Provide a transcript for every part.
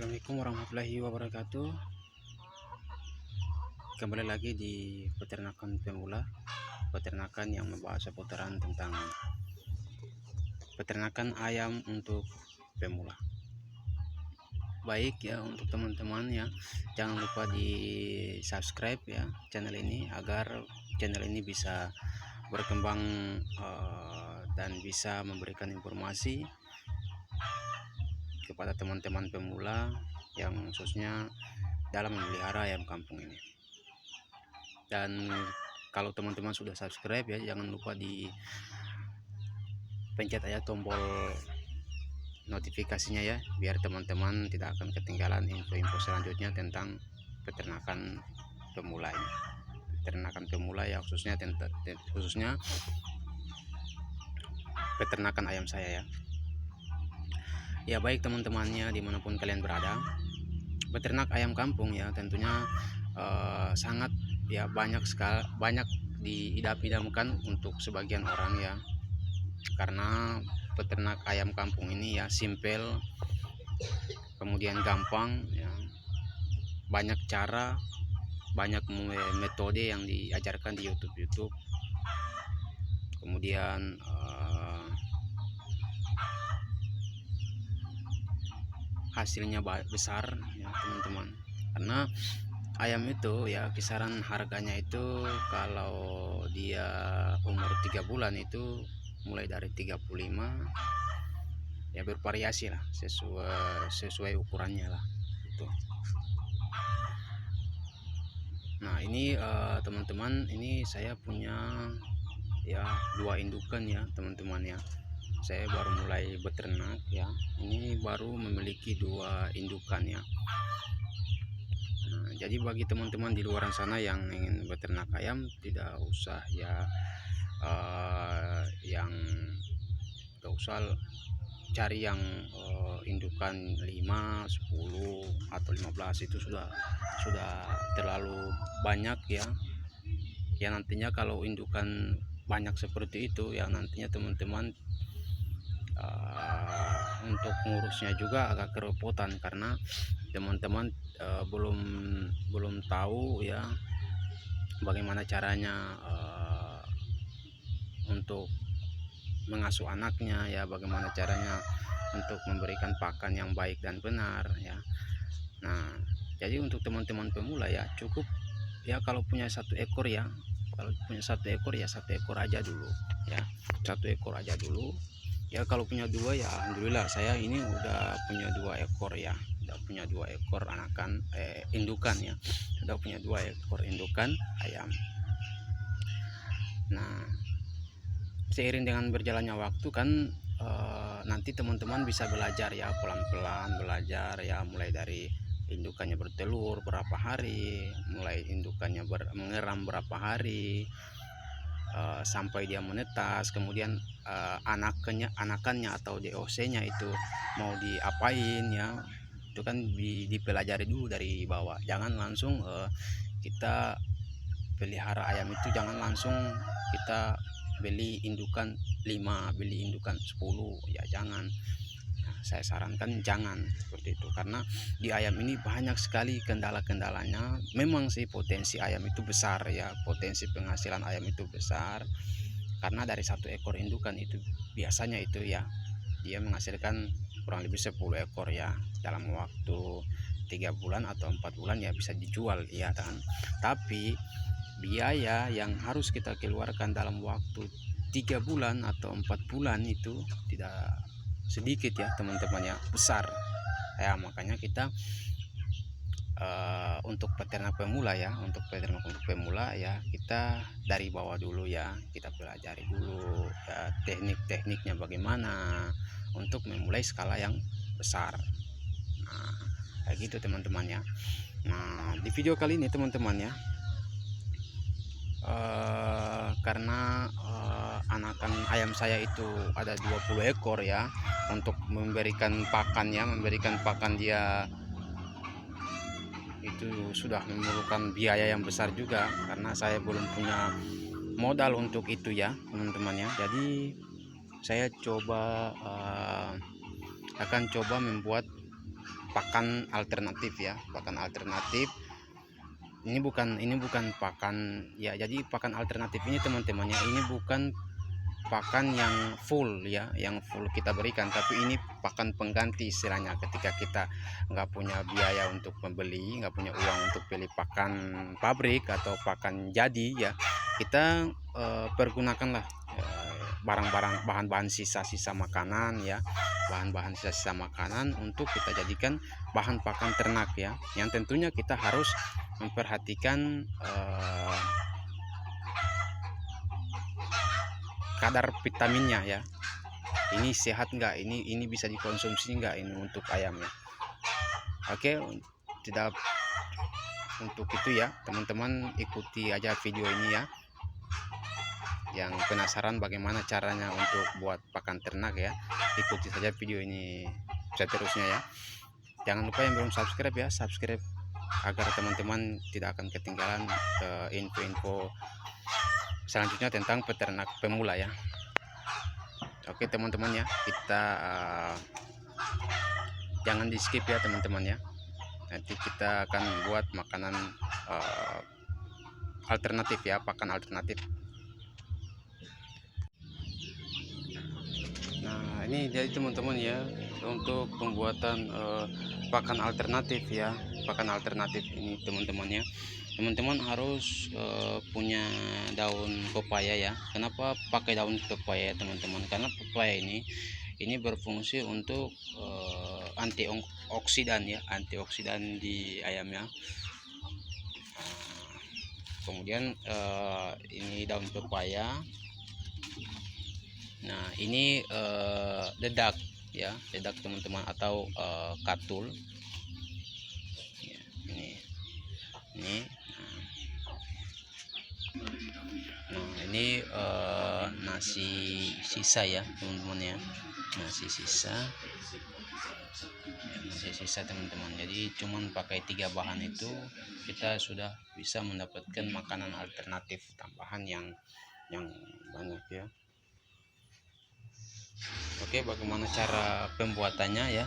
Assalamualaikum warahmatullahi wabarakatuh. Kembali lagi di peternakan pemula, peternakan yang membahas seputaran tentang peternakan ayam untuk pemula. Baik ya, untuk teman-teman ya, jangan lupa di subscribe ya channel ini agar channel ini bisa berkembang dan bisa memberikan informasi kepada teman-teman pemula yang khususnya dalam memelihara ayam kampung ini. Dan kalau teman-teman sudah subscribe ya, jangan lupa di pencet aja tombol notifikasinya ya, biar teman-teman tidak akan ketinggalan info-info selanjutnya tentang peternakan pemula ini. Peternakan pemula ya, khususnya peternakan ayam saya ya. Ya baik teman-temannya dimanapun kalian berada, beternak ayam kampung ya tentunya sangat ya banyak diidam-idamkan untuk sebagian orang ya, karena peternak ayam kampung ini ya simple, kemudian gampang ya, banyak cara, banyak metode yang diajarkan di YouTube, kemudian hasilnya besar ya teman-teman. Karena ayam itu ya kisaran harganya itu kalau dia umur 3 bulan itu mulai dari 35 ya, bervariasi lah sesuai ukurannya lah itu. Nah ini teman-teman, ini saya punya ya 2 indukan ya teman-teman ya. Saya baru mulai beternak ya, ini baru memiliki 2 indukan ya. Nah, jadi bagi teman-teman di luar sana yang ingin beternak ayam, tidak usah ya gak usah cari yang indukan 5, 10 atau 15, itu sudah terlalu banyak ya. Ya nantinya kalau indukan banyak seperti itu ya, nantinya teman-teman untuk ngurusnya juga agak kerepotan, karena teman-teman belum tahu ya bagaimana caranya untuk mengasuh anaknya ya, bagaimana caranya untuk memberikan pakan yang baik dan benar ya. Nah jadi untuk teman-teman pemula ya, cukup ya kalau punya 1 ekor ya, kalau punya 1 ekor ya 1 ekor aja dulu ya, 1 ekor aja dulu ya. Kalau punya 2 ya alhamdulillah, saya ini udah punya 2 ekor ya, udah punya 2 ekor anakan indukan ya, udah punya 2 ekor indukan ayam. Nah seiring dengan berjalannya waktu kan nanti teman-teman bisa belajar ya, pelan-pelan belajar ya, mulai dari indukannya bertelur berapa hari, mulai indukannya mengeram berapa hari, sampai dia menetas, kemudian anakannya atau DOC-nya itu mau diapain ya, itu kan dipelajari dulu dari bawah. Jangan langsung kita pelihara ayam itu, jangan langsung kita beli indukan 5, beli indukan 10 ya, jangan. Nah, saya sarankan jangan seperti itu, karena di ayam ini banyak sekali kendala-kendalanya. Memang sih potensi ayam itu besar ya, potensi penghasilan ayam itu besar, karena dari 1 ekor indukan itu biasanya itu ya dia menghasilkan kurang lebih 10 ekor ya, dalam waktu 3 bulan atau 4 bulan ya bisa dijual ya kan. Tapi biaya yang harus kita keluarkan dalam waktu 3 bulan atau 4 bulan itu tidak sedikit ya teman-teman ya, besar ya. Makanya kita untuk peternak pemula ya, untuk pemula ya, kita dari bawah dulu ya, kita pelajari dulu ya teknik-tekniknya bagaimana untuk memulai skala yang besar. Nah kayak gitu teman-teman ya. Nah di video kali ini teman-teman ya, karena anakan ayam saya itu ada 20 ekor ya, untuk memberikan pakan dia itu sudah memerlukan biaya yang besar juga, karena saya belum punya modal untuk itu ya teman-teman ya. Jadi saya akan coba membuat pakan alternatif ya, pakan alternatif. Ini bukan pakan ya, jadi pakan alternatif ini teman-teman ya, ini bukan pakan yang full ya, yang full kita berikan, tapi ini pakan pengganti istilahnya. Ketika kita nggak punya biaya untuk membeli, nggak punya uang untuk beli pakan pabrik atau pakan jadi ya, kita pergunakanlah barang-barang, bahan-bahan sisa-sisa makanan ya, bahan-bahan sisa-sisa makanan untuk kita jadikan bahan pakan ternak ya, yang tentunya kita harus memperhatikan kadar vitaminnya ya. Ini sehat nggak, ini bisa dikonsumsi nggak ini untuk ayam ya. Oke, tidak untuk itu ya teman-teman, ikuti aja video ini ya. Yang penasaran bagaimana caranya untuk buat pakan ternak ya, ikuti saja video ini seterusnya ya. Jangan lupa yang belum subscribe ya, subscribe agar teman-teman tidak akan ketinggalan info-info selanjutnya tentang peternak pemula ya. Oke teman-teman ya, kita jangan di skip ya teman-teman ya. Nanti kita akan buat makanan alternatif ya, pakan alternatif. Nah ini jadi teman-teman ya, untuk pembuatan pakan alternatif ya. Pakan alternatif ini teman-teman ya, teman-teman harus punya daun pepaya ya. Kenapa pakai daun pepaya teman-teman? Karena pepaya ini berfungsi untuk antioksidan ya, antioksidan di ayam ya. Kemudian ini daun pepaya. Nah ini dedak ya, dedak teman-teman, atau katul ya, ini nah ini nasi sisa ya teman-teman ya, nasi sisa ya, nasi sisa teman-teman. Jadi cuman pakai 3 bahan itu kita sudah bisa mendapatkan makanan alternatif tambahan yang banyak ya. Oke, bagaimana cara pembuatannya ya,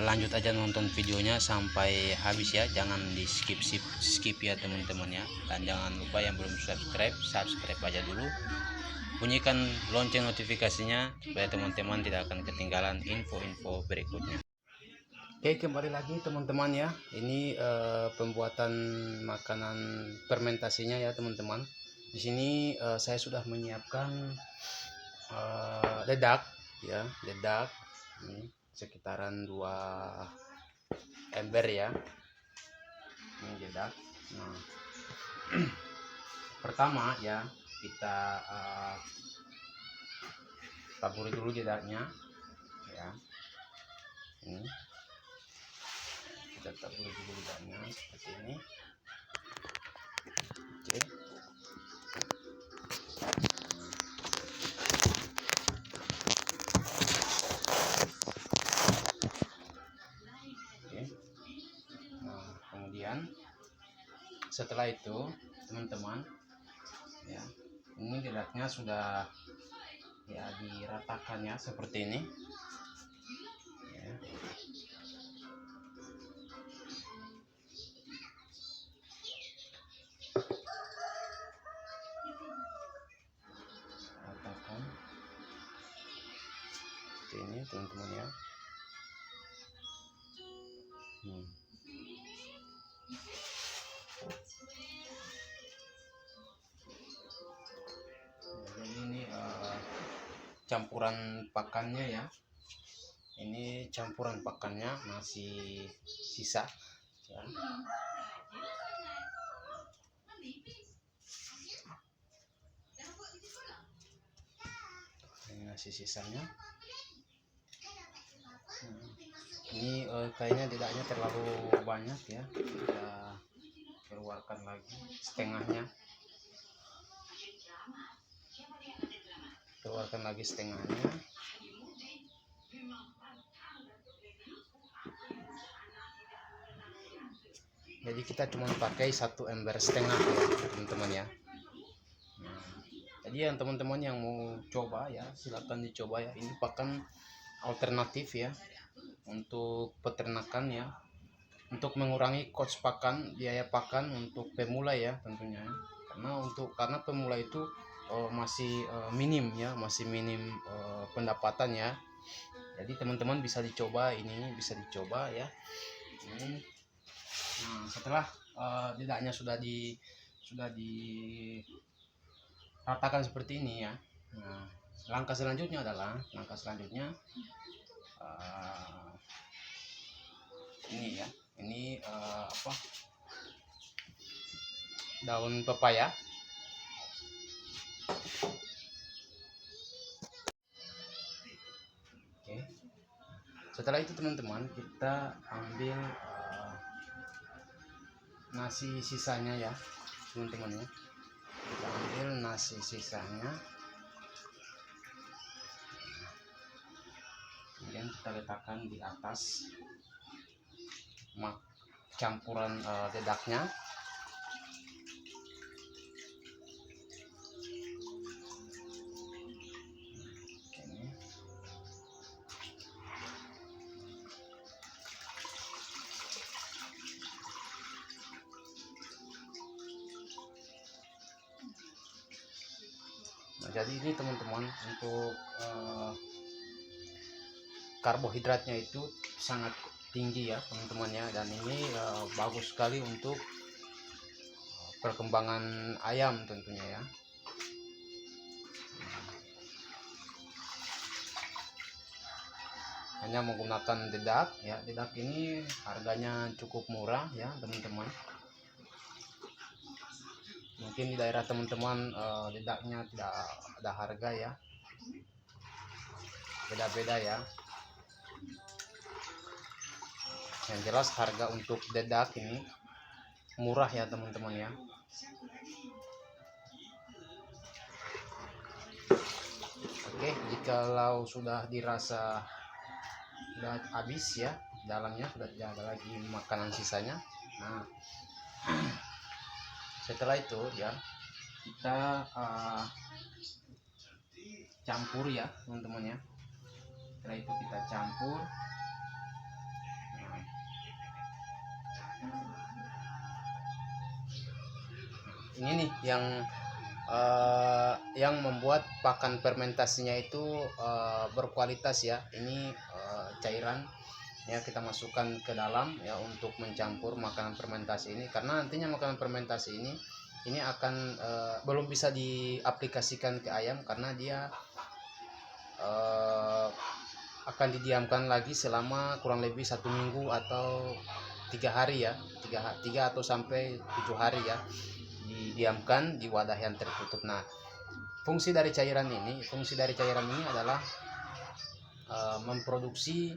lanjut aja nonton videonya sampai habis ya, jangan di skip ya teman-teman ya. Dan jangan lupa yang belum subscribe aja dulu, bunyikan lonceng notifikasinya supaya teman-teman tidak akan ketinggalan info-info berikutnya. Oke, kembali lagi teman-teman ya, ini pembuatan makanan fermentasinya ya teman-teman. Di sini saya sudah menyiapkan dedak ya, dedak ini sekitaran 2 ember ya, ini dedak. Nah pertama ya, kita taburi dulu dedaknya ya, ini kita taburi dulu dedaknya seperti ini. Oke, setelah itu teman-teman ya, ini dedaknya sudah ya diratakan ya seperti ini ya. Ratakan seperti ini teman-teman ya. Jadi ini campuran pakannya ya, ini campuran pakannya masih sisa ya. Ini masih sisanya. Ini kayaknya dedaknya terlalu banyak ya, kita keluarkan lagi setengahnya, keluarkan lagi setengahnya. Jadi kita cuma pakai 1 ember setengah ya teman-teman ya. Jadi yang teman-teman yang mau coba ya, silakan dicoba ya, ini pakan alternatif ya, untuk peternakan ya, untuk mengurangi cost pakan, biaya pakan untuk pemula ya tentunya. Karena pemula itu masih minim ya, masih minim pendapatan ya. Jadi teman-teman bisa dicoba ini, bisa dicoba ya. Ini. Nah, setelah lidahnya sudah diratakan seperti ini ya. Nah, langkah selanjutnya ini ya. Ini daun pepaya. Oke. Setelah itu teman-teman, kita ambil nasi sisanya ya teman-teman ya. Kita ambil nasi sisanya, kemudian kita letakkan di atas campuran dedaknya. Nah, jadi ini teman-teman, untuk karbohidratnya itu sangat tinggi ya teman-teman ya, dan ini bagus sekali untuk perkembangan ayam tentunya ya. Hanya menggunakan dedak ya. Dedak ini harganya cukup murah ya teman-teman. Mungkin di daerah teman-teman dedaknya tidak ada harga ya, beda-beda ya. Yang jelas harga untuk dedak ini murah ya teman-teman ya. Oke, jikalau sudah dirasa sudah habis ya dalamnya, sudah tidak ada lagi makanan sisanya. Nah, setelah itu ya kita campur ya teman-teman ya. Setelah itu kita campur. Ini nih yang membuat pakan fermentasinya itu berkualitas ya. Ini cairan ya, kita masukkan ke dalam ya untuk mencampur makanan fermentasi ini, karena nantinya makanan fermentasi ini akan belum bisa diaplikasikan ke ayam karena dia akan didiamkan lagi selama kurang lebih 1 minggu atau 3 hari ya, 3 atau sampai 7 hari ya, didiamkan di wadah yang tertutup. Nah, fungsi dari cairan ini adalah memproduksi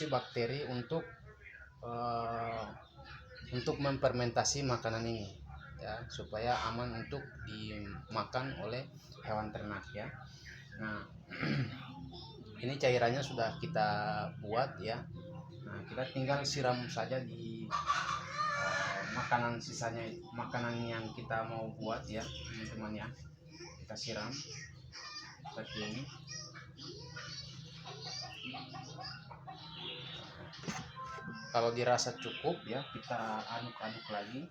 bakteri untuk memfermentasi makanan ini ya, supaya aman untuk dimakan oleh hewan ternak ya. Nah, ini cairannya sudah kita buat ya. Nah, kita tinggal siram saja di makanan sisanya, makanan yang kita mau buat ya teman-teman ya. Kita siram seperti ini. Kalau dirasa cukup ya, kita aduk-aduk lagi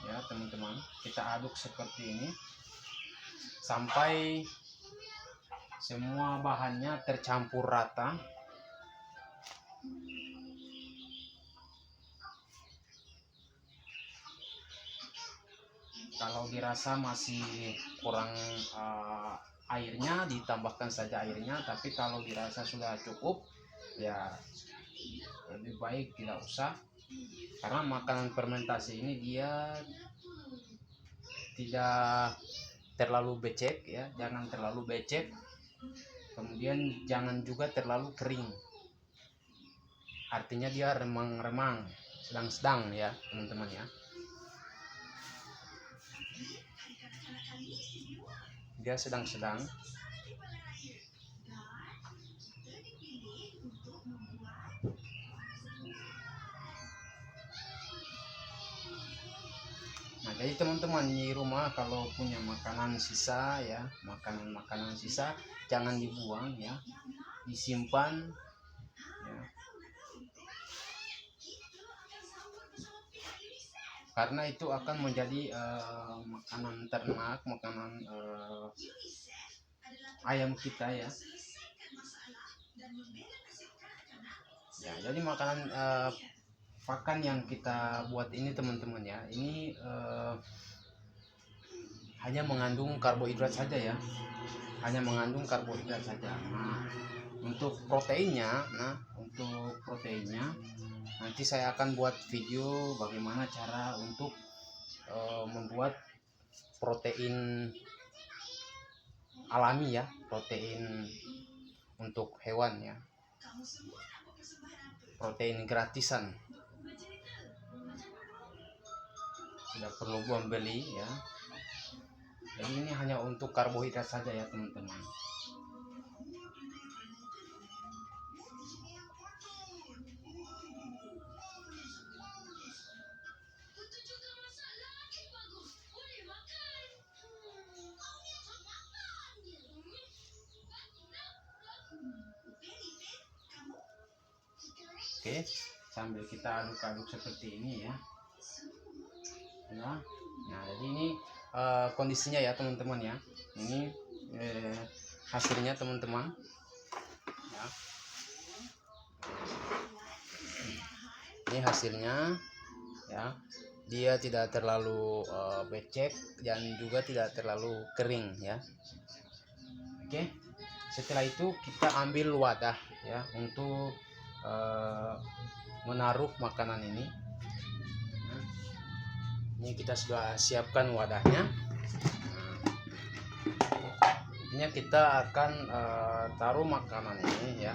ya teman-teman. Kita aduk seperti ini sampai semua bahannya tercampur rata. Kalau dirasa masih kurang airnya, ditambahkan saja airnya. Tapi kalau dirasa sudah cukup ya lebih baik tidak usah, karena makanan fermentasi ini dia tidak terlalu becek ya, jangan terlalu becek, kemudian jangan juga terlalu kering, artinya dia remang-remang, sedang-sedang ya teman-teman ya. Dia sedang-sedang. Nah, Jadi teman-teman di rumah kalau punya makanan sisa ya, makanan sisa jangan dibuang ya, disimpan ya. Karena itu akan menjadi makanan ternak, makanan ayam kita ya. Ya, jadi makanan pakan yang kita buat ini teman-teman ya, ini hanya mengandung karbohidrat saja ya, hanya mengandung karbohidrat saja. Nah, untuk proteinnya, nanti saya akan buat video bagaimana cara untuk membuat protein alami ya, protein untuk hewan ya, protein gratisan, tidak perlu membeli ya. Jadi ini hanya untuk karbohidrat saja ya teman-teman. Oke, sambil kita aduk-aduk seperti ini ya. Nah, jadi ini kondisinya ya teman-teman ya. Ini hasilnya teman-teman ya. Ini hasilnya ya. Dia tidak terlalu becek dan juga tidak terlalu kering ya. Oke, setelah itu kita ambil wadah ya untuk menaruh makanan ini. Ini kita sudah siapkan wadahnya. Ini kita akan taruh makanan ini ya,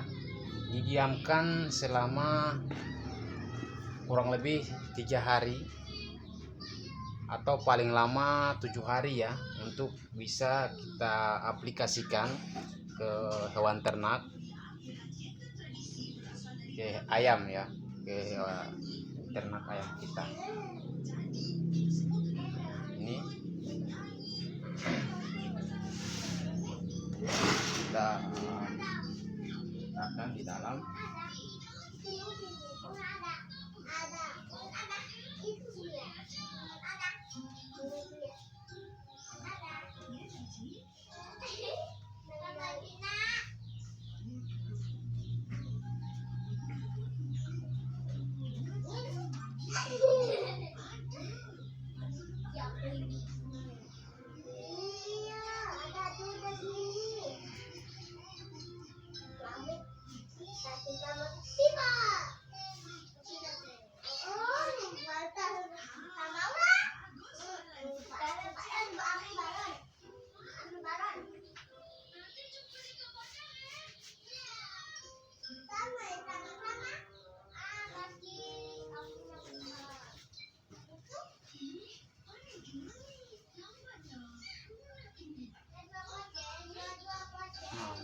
didiamkan selama kurang lebih 3 hari atau paling lama 7 hari ya, untuk bisa kita aplikasikan ke hewan ternak, ke ayam ya, ke ternak ayam kita. Ini kita letakkan di dalam.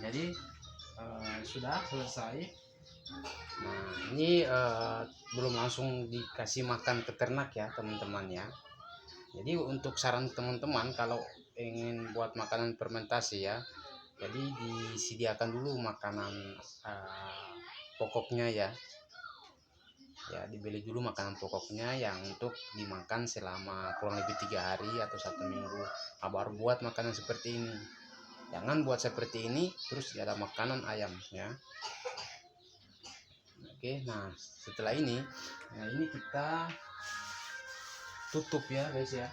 Jadi sudah selesai. Nah, ini belum langsung dikasih makan ke ternak ya teman-teman ya. Jadi untuk saran teman-teman kalau ingin buat makanan fermentasi ya, jadi disediakan dulu makanan pokoknya ya. Ya, dibeli dulu makanan pokoknya yang untuk dimakan selama kurang lebih 3 hari atau 1 minggu. Nah, baru buat makanan seperti ini. Jangan buat seperti ini terus ada makanan ayam ya. Oke, nah setelah ini, nah ini kita tutup ya guys ya.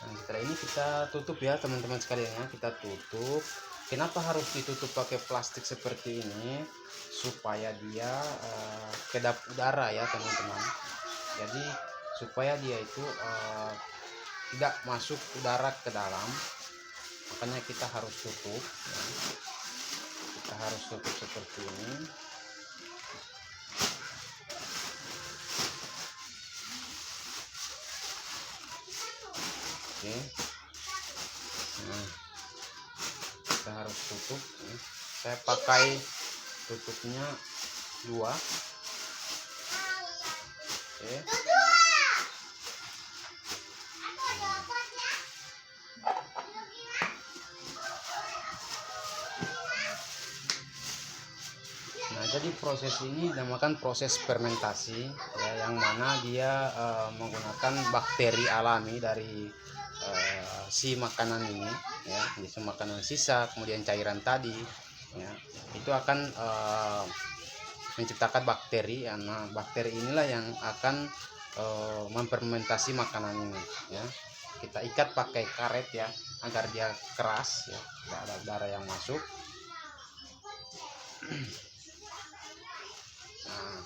Nah, setelah ini kita tutup ya teman-teman sekalian ya, kita tutup. Kenapa harus ditutup pakai plastik seperti ini? Supaya dia kedap udara ya teman-teman. Jadi supaya dia itu tidak masuk udara ke dalam, makanya kita harus tutup ya. Kita harus tutup seperti ini. Oke, nah kita harus tutup ya. Saya pakai tutupnya 2. Oke. Jadi proses ini dinamakan proses fermentasi ya, yang mana dia menggunakan bakteri alami dari si makanan ini ya, jadi makanan sisa kemudian cairan tadi ya, itu akan menciptakan bakteri ya. Nah, bakteri inilah yang akan memfermentasi makanan ini ya. Kita ikat pakai karet ya agar dia keras ya, tidak ada udara yang masuk. Nah,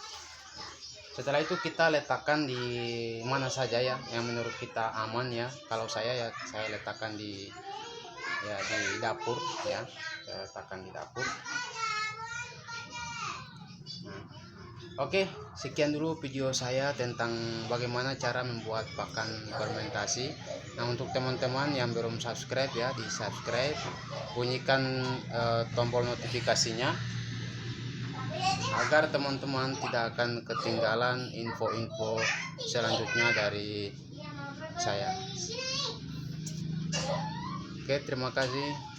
setelah itu kita letakkan di mana saja ya yang menurut kita aman ya. Kalau saya letakkan di dapur ya, saya letakkan di dapur. Nah, oke, sekian dulu video saya tentang bagaimana cara membuat pakan fermentasi. Nah, untuk teman-teman yang belum subscribe ya, di subscribe, bunyikan tombol notifikasinya agar teman-teman tidak akan ketinggalan info-info selanjutnya dari saya. Oke, terima kasih.